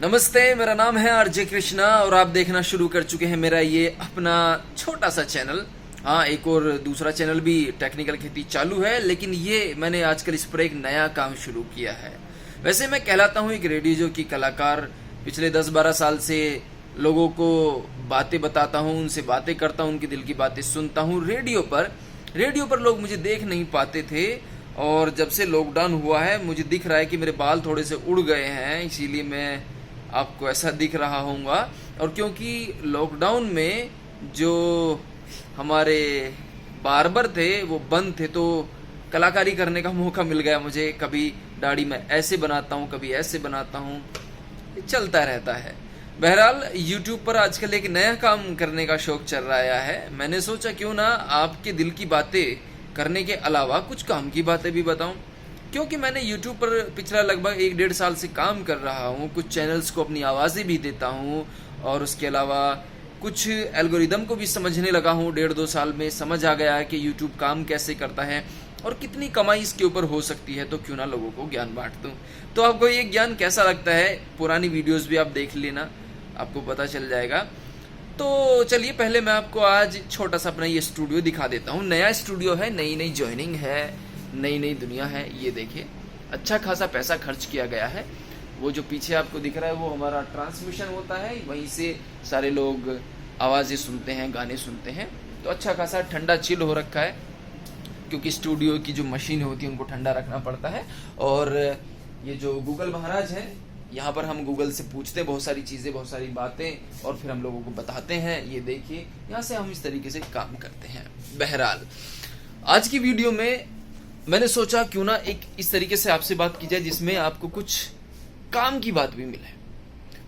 नमस्ते, मेरा नाम है आरजे कृष्णा और आप देखना शुरू कर चुके हैं मेरा ये अपना छोटा सा चैनल। हाँ, एक और दूसरा चैनल भी टेक्निकल खेती चालू है, लेकिन ये मैंने आजकल इस पर एक नया काम शुरू किया है। वैसे मैं कहलाता हूँ एक रेडियो जॉकी कलाकार। पिछले 10-12 साल से लोगों को बातें बताता हूँ, उनसे बातें करता हूँ, उनके दिल की बातें सुनता हूँ रेडियो पर लोग मुझे देख नहीं पाते थे, और जब से लॉकडाउन हुआ है मुझे दिख रहा है कि मेरे बाल थोड़े से उड़ गए हैं, इसीलिए मैं आपको ऐसा दिख रहा होऊंगा। और क्योंकि लॉकडाउन में जो हमारे बार्बर थे वो बंद थे, तो कलाकारी करने का मौका मिल गया मुझे। कभी दाढ़ी में ऐसे बनाता हूँ, कभी ऐसे बनाता हूँ, चलता रहता है। बहरहाल YouTube पर आजकल एक नया काम करने का शौक चल रहा है। मैंने सोचा क्यों ना आपके दिल की बातें करने के अलावा कुछ काम की बातें भी बताऊं, क्योंकि मैंने YouTube पर पिछला लगभग 1-1.5 साल से काम कर रहा हूँ। कुछ चैनल्स को अपनी आवाज़ें भी देता हूँ, और उसके अलावा कुछ एल्गोरिदम को भी समझने लगा हूँ। 1.5-2 साल में समझ आ गया है कि YouTube काम कैसे करता है और कितनी कमाई इसके ऊपर हो सकती है। तो क्यों ना लोगों को ज्ञान बांट दूँ। तो आपको ये ज्ञान कैसा लगता है, पुरानी वीडियोज़ भी आप देख लेना, आपको पता चल जाएगा। तो चलिए, पहले मैं आपको आज छोटा सा अपना ये स्टूडियो दिखा देता हूँ। नया स्टूडियो है, नई ज्वाइनिंग है, नई दुनिया है। ये देखिए, अच्छा खासा पैसा खर्च किया गया है। वो जो पीछे आपको दिख रहा है वो हमारा ट्रांसमिशन होता है, वहीं से सारे लोग आवाज़ें सुनते हैं, गाने सुनते हैं। तो अच्छा खासा ठंडा चिल हो रखा है, क्योंकि स्टूडियो की जो मशीन होती है उनको ठंडा रखना पड़ता है। और ये जो गूगल महाराज है, यहाँ पर हम गूगल से पूछते हैं बहुत सारी चीज़ें, बहुत सारी बातें, और फिर हम लोगों को बताते हैं। ये देखिए, यहाँ से हम इस तरीके से काम करते हैं। बहरहाल, आज की वीडियो में मैंने सोचा क्यों ना एक इस तरीके से आपसे बात की जाए जिसमें आपको कुछ काम की बात भी मिले।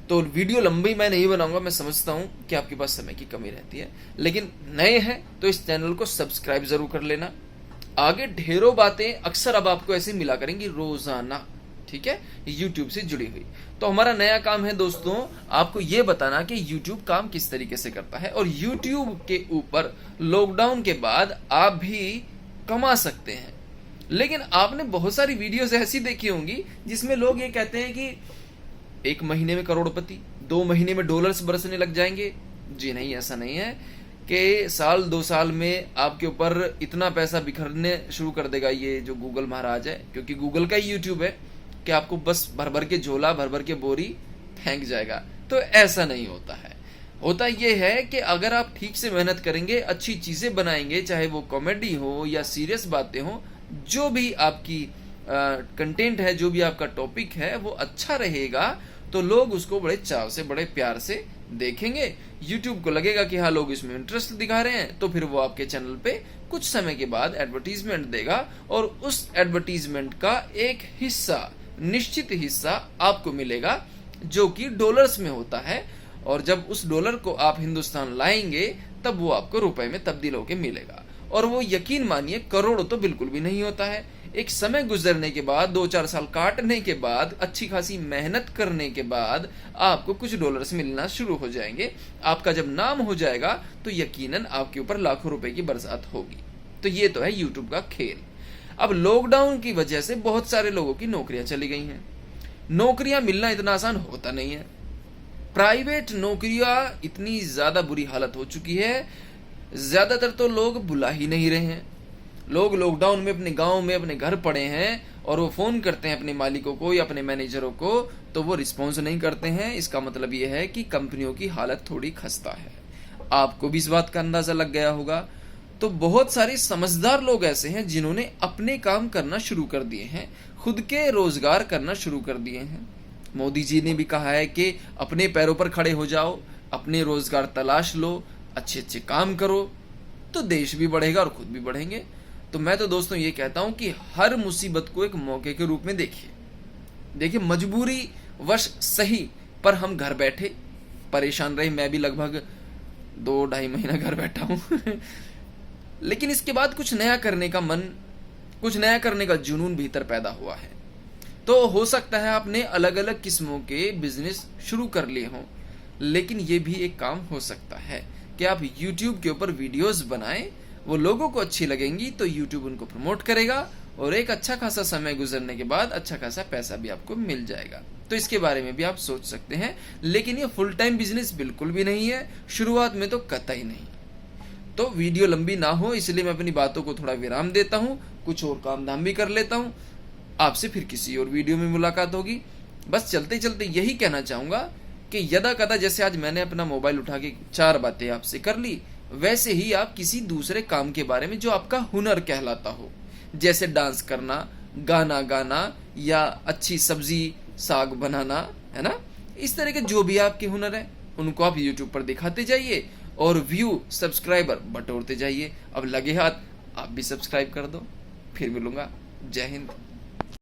तो वीडियो लंबी मैं नहीं बनाऊंगा, मैं समझता हूं कि आपके पास समय की कमी रहती है, लेकिन नए हैं तो इस चैनल को सब्सक्राइब जरूर कर लेना। आगे ढेरों बातें अक्सर अब आपको ऐसे मिला करेंगी रोजाना, ठीक है, YouTube से जुड़ी हुई। तो हमारा नया काम है दोस्तों, आपको ये बताना कि YouTube काम किस तरीके से करता है, और YouTube के ऊपर लॉकडाउन के बाद आप भी कमा सकते हैं। लेकिन आपने बहुत सारी वीडियोस ऐसी देखी होंगी जिसमें लोग ये कहते हैं कि 1 महीने में करोड़पति, 2 महीने में डॉलर्स बरसने लग जाएंगे। जी नहीं, ऐसा नहीं है कि साल 2 साल में आपके ऊपर इतना पैसा बिखरने शुरू कर देगा ये जो गूगल महाराज है, क्योंकि गूगल का ही यूट्यूब है कि आपको बस भर भर के झोला, भर भर के बोरी फेंक जाएगा। तो ऐसा नहीं होता है। होता यह है कि अगर आप ठीक से मेहनत करेंगे, अच्छी चीजें बनाएंगे, चाहे वो कॉमेडी हो या सीरियस बातें हो, जो भी आपकी कंटेंट है, जो भी आपका टॉपिक है, वो अच्छा रहेगा, तो लोग उसको बड़े चाव से, बड़े प्यार से देखेंगे। YouTube को लगेगा कि हाँ, लोग इसमें इंटरेस्ट दिखा रहे हैं, तो फिर वो आपके चैनल पे कुछ समय के बाद एडवर्टीजमेंट देगा, और उस एडवर्टीजमेंट का एक हिस्सा, निश्चित हिस्सा आपको मिलेगा, जो कि डॉलर्स में होता है। और जब उस डॉलर को आप हिंदुस्तान लाएंगे, तब वो आपको रुपए में तब्दील होकर मिलेगा। और वो यकीन मानिए, करोड़ तो बिल्कुल भी नहीं होता है। एक समय गुजरने के बाद, 2-4 साल काटने के बाद, अच्छी खासी मेहनत करने के बाद आपको कुछ डॉलर्स मिलना शुरू हो जाएंगे। आपका जब नाम हो जाएगा तो यकीनन आपके ऊपर लाखों रुपए की बरसात होगी। तो ये तो है YouTube का खेल। अब लॉकडाउन की वजह से बहुत सारे लोगों की नौकरियां चली गई हैं। नौकरियां मिलना इतना आसान होता नहीं है। प्राइवेट नौकरियां इतनी ज्यादा बुरी हालत हो चुकी है, ज्यादातर तो लोग बुला ही नहीं रहे हैं। लोग लॉकडाउन में अपने गांव में अपने घर पड़े हैं, और वो फोन करते हैं अपने मालिकों को या अपने मैनेजरों को, तो वो रिस्पॉन्स नहीं करते हैं। इसका मतलब ये है कि कंपनियों की हालत थोड़ी खस्ता है। आपको भी इस बात का अंदाजा लग गया होगा। तो बहुत सारे समझदार लोग ऐसे हैं जिन्होंने अपने काम करना शुरू कर दिए हैं, खुद के रोजगार करना शुरू कर दिए हैं। मोदी जी ने भी कहा है कि अपने पैरों पर खड़े हो जाओ, अपने रोजगार तलाश लो, अच्छे अच्छे काम करो, तो देश भी बढ़ेगा और खुद भी बढ़ेंगे। तो मैं तो दोस्तों ये कहता हूं कि हर मुसीबत को एक मौके के रूप में देखिए, मजबूरी वश सही, पर हम घर बैठे परेशान रहे। मैं भी लगभग 2-2.5 महीना घर बैठा हूं लेकिन इसके बाद कुछ नया करने का मन, कुछ नया करने का जुनून भीतर पैदा हुआ है। तो हो सकता है आपने अलग अलग किस्मों के बिजनेस शुरू कर लिए हों, लेकिन ये भी एक काम हो सकता है कि आप YouTube के ऊपर वीडियोस बनाएं, वो लोगों को अच्छी लगेंगी तो YouTube उनको प्रमोट करेगा, और एक अच्छा खासा समय गुजरने के बाद अच्छा खासा पैसा भी आपको मिल जाएगा। तो इसके बारे में भी आप सोच सकते हैं। लेकिन ये फुल टाइम बिजनेस बिल्कुल भी नहीं है, शुरुआत में तो कतई नहीं। तो वीडियो लंबी ना हो इसलिए मैं अपनी बातों को थोड़ा विराम देता हूँ, कुछ और काम धाम भी कर लेता हूँ। आपसे फिर किसी और वीडियो में मुलाकात होगी। बस चलते चलते यही कहना चाहूंगा कि यदा कदा जैसे आज मैंने अपना मोबाइल उठा के 4 बातें आपसे कर ली, वैसे ही आप किसी दूसरे काम के बारे में जो आपका हुनर कहलाता हो, जैसे डांस करना, गाना गाना या अच्छी सब्जी साग बनाना, है ना, इस तरह के जो भी आपके हुनर है उनको आप यूट्यूब पर दिखाते जाइए और व्यू सब्सक्राइबर बटोरते जाइए। अब लगे हाथ आप भी सब्सक्राइब कर दो। फिर मिलूंगा। जय हिंद।